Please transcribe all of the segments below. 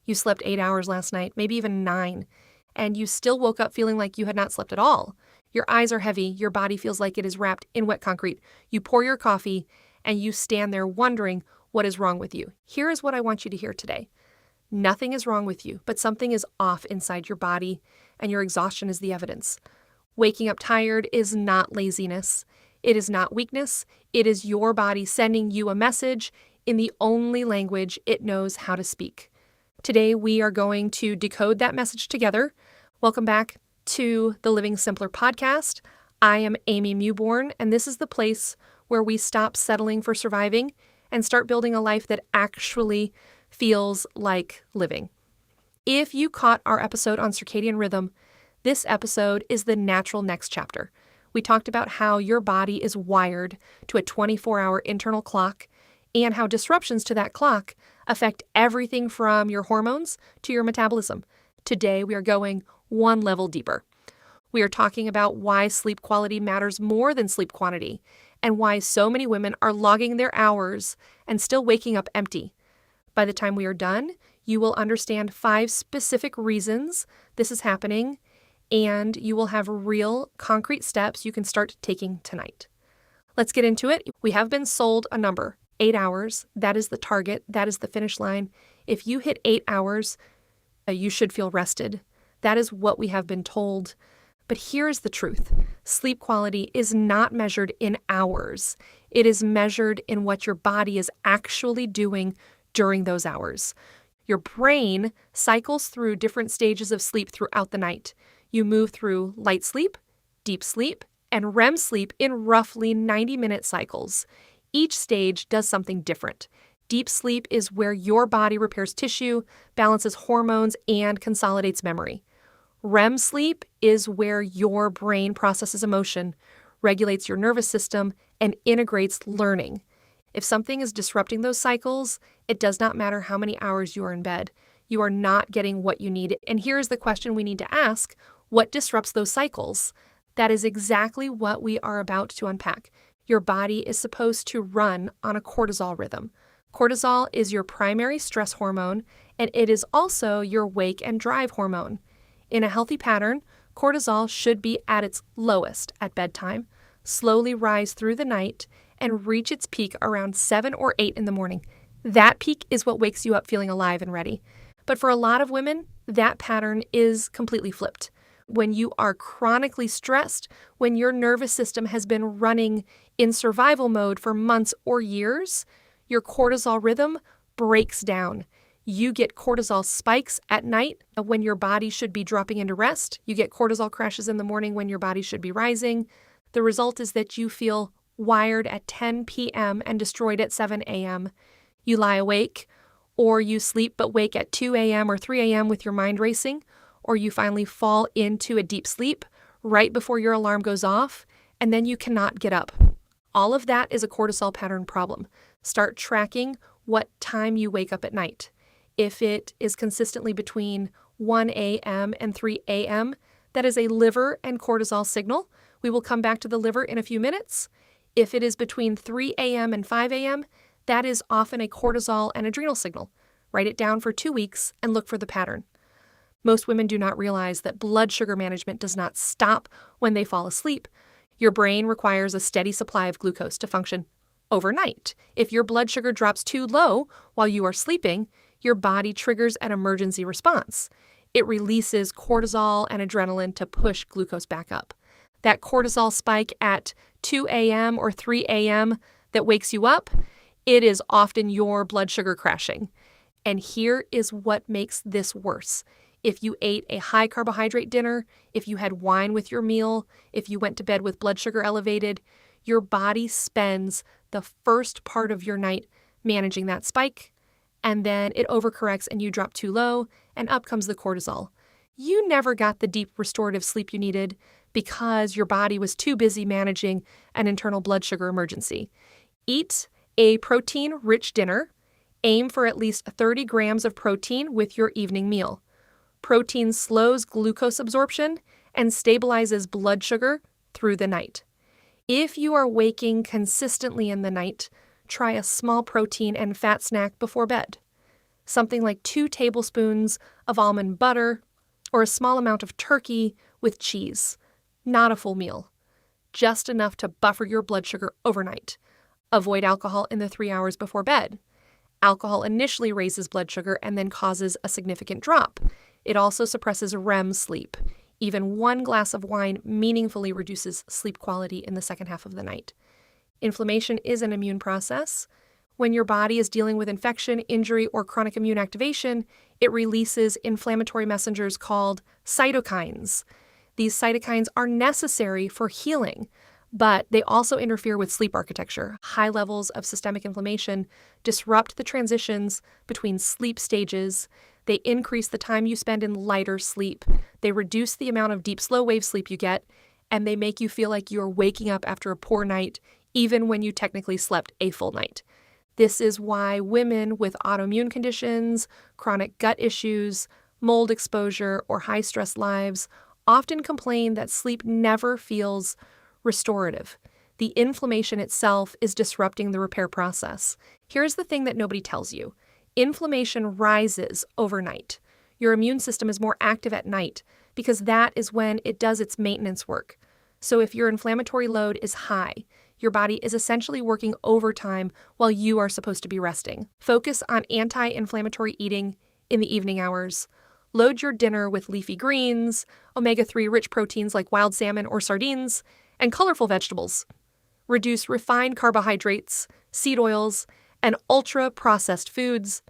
You slept 8 hours last night, maybe even 9, and you still woke up feeling like you had not slept at all. Your eyes are heavy, your body feels like it is wrapped in wet concrete. You pour your coffee, and you stand there wondering what is wrong with you. Here is what I want you to hear today. Nothing is wrong with you, but something is off inside your body, and your exhaustion is the evidence. Waking up tired is not laziness. It is not weakness. It is your body sending you a message in the only language it knows how to speak. Today, we are going to decode that message together. Welcome back to the Living Simpler podcast. I am Amy Mewborn, and this is the place where we stop settling for surviving and start building a life that actually feels like living. If you caught our episode on circadian rhythm, this episode is the natural next chapter. We talked about how your body is wired to a 24-hour internal clock and how disruptions to that clock affect everything from your hormones to your metabolism. Today, we are going one level deeper. We are talking about why sleep quality matters more than sleep quantity and why so many women are logging their hours and still waking up empty. By the time we are done, you will understand 5 specific reasons this is happening, and you will have real, concrete steps you can start taking tonight. Let's get into it. We have been sold a number, 8 hours. That is the target. That is the finish line. If you hit 8 hours, you should feel rested. That is what we have been told. But here is the truth. Sleep quality is not measured in hours. It is measured in what your body is actually doing during those hours. Your brain cycles through different stages of sleep throughout the night. You move through light sleep, deep sleep, and REM sleep in roughly 90-minute cycles. Each stage does something different. Deep sleep is where your body repairs tissue, balances hormones, and consolidates memory. REM sleep is where your brain processes emotion, regulates your nervous system, and integrates learning. If something is disrupting those cycles, it does not matter how many hours you are in bed. You are not getting what you need. And here's the question we need to ask. What disrupts those cycles? That is exactly what we are about to unpack. Your body is supposed to run on a cortisol rhythm. Cortisol is your primary stress hormone, and it is also your wake and drive hormone. In a healthy pattern, cortisol should be at its lowest at bedtime, slowly rise through the night, and reach its peak around 7 or 8 in the morning. That peak is what wakes you up feeling alive and ready. But for a lot of women, that pattern is completely flipped. When you are chronically stressed, when your nervous system has been running in survival mode for months or years, your cortisol rhythm breaks down. You get cortisol spikes at night when your body should be dropping into rest. You get cortisol crashes in the morning when your body should be rising. The result is that you feel wired at 10 p.m. and destroyed at 7 a.m. You lie awake, or you sleep but wake at 2 a.m. or 3 a.m. with your mind racing, or you finally fall into a deep sleep right before your alarm goes off, and then you cannot get up. All of that is a cortisol pattern problem. Start tracking what time you wake up at night. If it is consistently between 1 a.m. and 3 a.m., that is a liver and cortisol signal. We will come back to the liver in a few minutes. If it is between 3 a.m. and 5 a.m., that is often a cortisol and adrenal signal. Write it down for 2 weeks and look for the pattern. Most women do not realize that blood sugar management does not stop when they fall asleep. Your brain requires a steady supply of glucose to function overnight. If your blood sugar drops too low while you are sleeping, your body triggers an emergency response. It releases cortisol and adrenaline to push glucose back up. That cortisol spike at 2 a.m. or 3 a.m. that wakes you up, it is often your blood sugar crashing. And here is what makes this worse. If you ate a high carbohydrate dinner, if you had wine with your meal, if you went to bed with blood sugar elevated, your body spends the first part of your night managing that spike, and then it overcorrects and you drop too low, and up comes the cortisol. You never got the deep restorative sleep you needed because your body was too busy managing an internal blood sugar emergency. Eat a protein-rich dinner. Aim for at least 30 grams of protein with your evening meal. Protein slows glucose absorption and stabilizes blood sugar through the night. If you are waking consistently in the night, try a small protein and fat snack before bed. something like 2 tablespoons of almond butter or a small amount of turkey with cheese. Not a full meal, just enough to buffer your blood sugar overnight. Avoid alcohol in the 3 hours before bed. Alcohol initially raises blood sugar and then causes a significant drop. It also suppresses REM sleep. Even 1 glass of wine meaningfully reduces sleep quality in the second half of the night. Inflammation is an immune process. When your body is dealing with infection, injury, or chronic immune activation, it releases inflammatory messengers called cytokines. These cytokines are necessary for healing, but they also interfere with sleep architecture. High levels of systemic inflammation disrupt the transitions between sleep stages. They increase the time you spend in lighter sleep. They reduce the amount of deep, slow-wave sleep you get, and they make you feel like you're waking up after a poor night, even when you technically slept a full night. This is why women with autoimmune conditions, chronic gut issues, mold exposure, or high-stress lives often complain that sleep never feels restorative. The inflammation itself is disrupting the repair process. Here's the thing that nobody tells you. Inflammation rises overnight. Your immune system is more active at night because that is when it does its maintenance work. So if your inflammatory load is high, your body is essentially working overtime while you are supposed to be resting. Focus on anti-inflammatory eating in the evening hours. Load your dinner with leafy greens, omega-3 rich proteins like wild salmon or sardines, and colorful vegetables. Reduce refined carbohydrates, seed oils, and ultra-processed foods.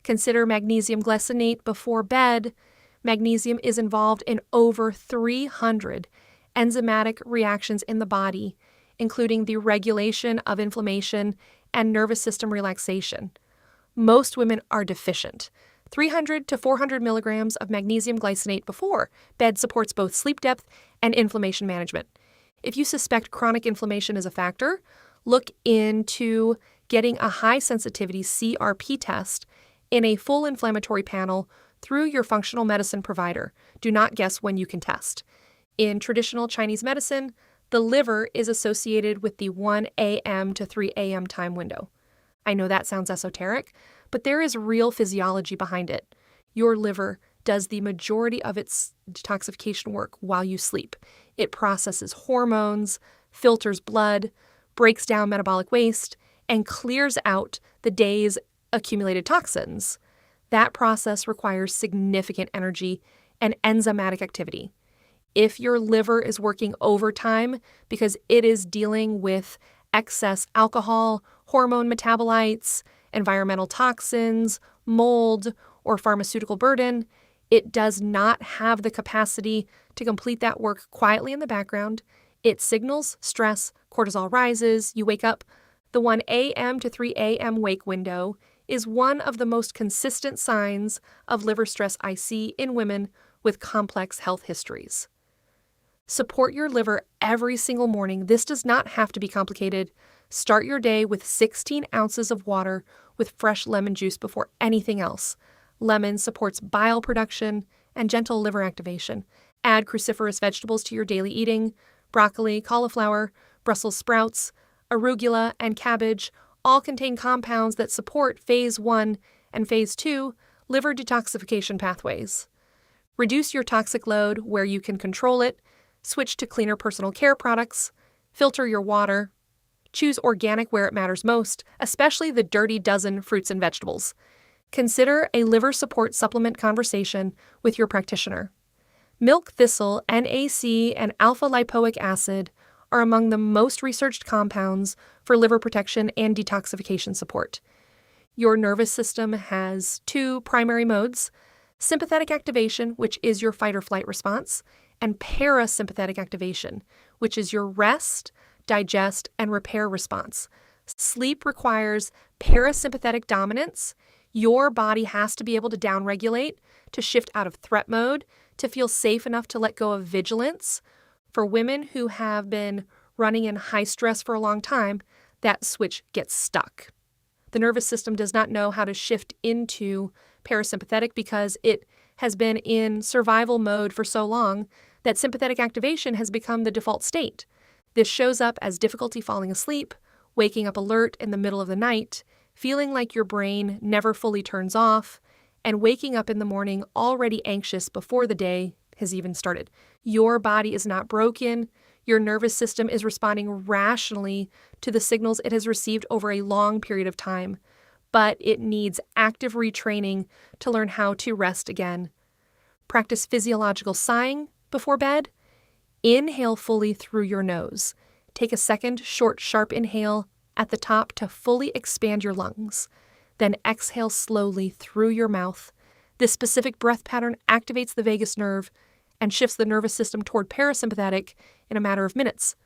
Consider magnesium glycinate before bed. Magnesium is involved in over 300 enzymatic reactions in the body, including the regulation of inflammation and nervous system relaxation. Most women are deficient. 300 to 400 milligrams of magnesium glycinate before bed supports both sleep depth and inflammation management. If you suspect chronic inflammation is a factor, look into getting a high-sensitivity CRP test in a full inflammatory panel through your functional medicine provider. Do not guess when you can test. In traditional Chinese medicine, the liver is associated with the 1 a.m. to 3 a.m. time window. I know that sounds esoteric, but there is real physiology behind it. Your liver does the majority of its detoxification work while you sleep. It processes hormones, filters blood, breaks down metabolic waste, and clears out the day's accumulated toxins. That process requires significant energy and enzymatic activity. If your liver is working overtime because it is dealing with excess alcohol, hormone metabolites, environmental toxins, mold, or pharmaceutical burden, it does not have the capacity to complete that work quietly in the background. It signals stress, cortisol rises, you wake up. The 1 a.m. to 3 a.m. wake window is one of the most consistent signs of liver stress I see in women with complex health histories. Support your liver every single morning. This does not have to be complicated. Start your day with 16 ounces of water with fresh lemon juice before anything else. Lemon supports bile production and gentle liver activation. Add cruciferous vegetables to your daily eating. Broccoli, cauliflower, Brussels sprouts, arugula, and cabbage all contain compounds that support phase 1 and phase 2 liver detoxification pathways. Reduce your toxic load where you can control it. Switch to cleaner personal care products. Filter your water. Choose organic where it matters most, especially the dirty dozen fruits and vegetables. Consider a liver support supplement conversation with your practitioner. Milk thistle, NAC, and alpha-lipoic acid are among the most researched compounds for liver protection and detoxification support. Your nervous system has 2 primary modes: sympathetic activation, which is your fight or flight response, and parasympathetic activation, which is your rest, digest, and repair response. Sleep requires parasympathetic dominance. Your body has to be able to downregulate, to shift out of threat mode, to feel safe enough to let go of vigilance. For women who have been running in high stress for a long time, that switch gets stuck. The nervous system does not know how to shift into parasympathetic because it has been in survival mode for so long that sympathetic activation has become the default state. This shows up as difficulty falling asleep, waking up alert in the middle of the night, feeling like your brain never fully turns off, and waking up in the morning already anxious before the day has even started. Your body is not broken. Your nervous system is responding rationally to the signals it has received over a long period of time, but it needs active retraining to learn how to rest again. Practice physiological sighing before bed. Inhale fully through your nose. Take a second, short, sharp inhale at the top to fully expand your lungs. Then exhale slowly through your mouth. This specific breath pattern activates the vagus nerve and shifts the nervous system toward parasympathetic in a matter of minutes.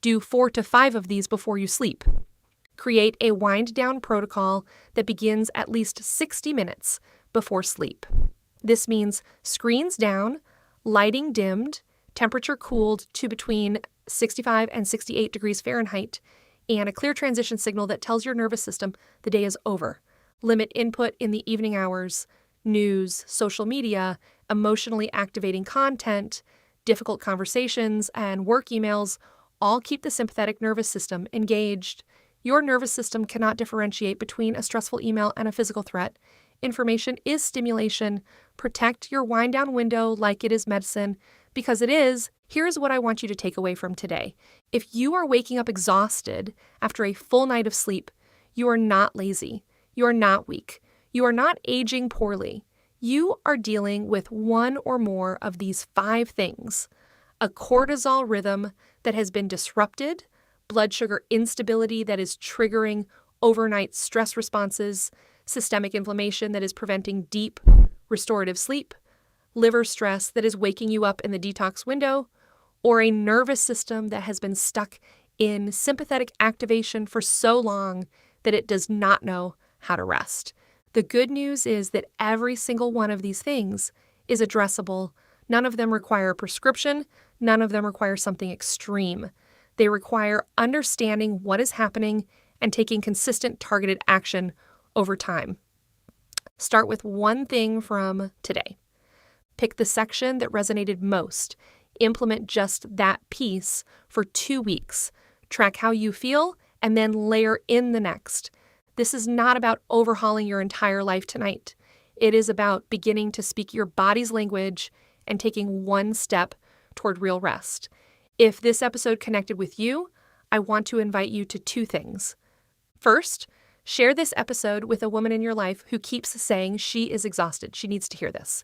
Do 4 to 5 of these before you sleep. Create a wind-down protocol that begins at least 60 minutes before sleep. This means screens down, lighting dimmed, temperature cooled to between 65 and 68 degrees Fahrenheit, and a clear transition signal that tells your nervous system the day is over. Limit input in the evening hours. News, social media, emotionally activating content, difficult conversations, and work emails all keep the sympathetic nervous system engaged. Your nervous system cannot differentiate between a stressful email and a physical threat. Information is stimulation. Protect your wind-down window like it is medicine, because it is. Here's what I want you to take away from today. If you are waking up exhausted after a full night of sleep, you are not lazy. You are not weak. You are not aging poorly. You are dealing with one or more of these 5 things: a cortisol rhythm that has been disrupted, blood sugar instability that is triggering overnight stress responses, systemic inflammation that is preventing deep, restorative sleep, liver stress that is waking you up in the detox window, or a nervous system that has been stuck in sympathetic activation for so long that it does not know how to rest. The good news is that every single one of these things is addressable. None of them require a prescription. None of them require something extreme. They require understanding what is happening and taking consistent, targeted action over time. Start with one thing from today. Pick the section that resonated most. Implement just that piece for 2 weeks. Track how you feel and then layer in the next. This is not about overhauling your entire life tonight. It is about beginning to speak your body's language and taking one step toward real rest. If this episode connected with you, I want to invite you to 2 things. First, share this episode with a woman in your life who keeps saying she is exhausted. She needs to hear this.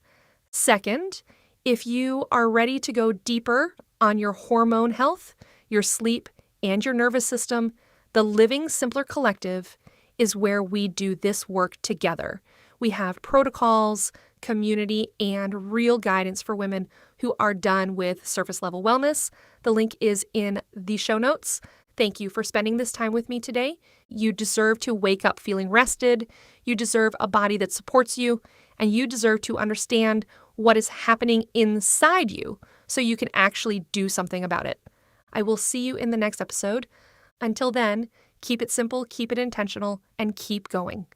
Second, if you are ready to go deeper on your hormone health, your sleep, and your nervous system, the Living Simpler Collective is where we do this work together. We have protocols, community, and real guidance for women who are done with surface level wellness. The link is in the show notes. Thank you for spending this time with me today. You deserve to wake up feeling rested. You deserve a body that supports you, and you deserve to understand what is happening inside you so you can actually do something about it. I will see you in the next episode. Until then, keep it simple, keep it intentional, and keep going.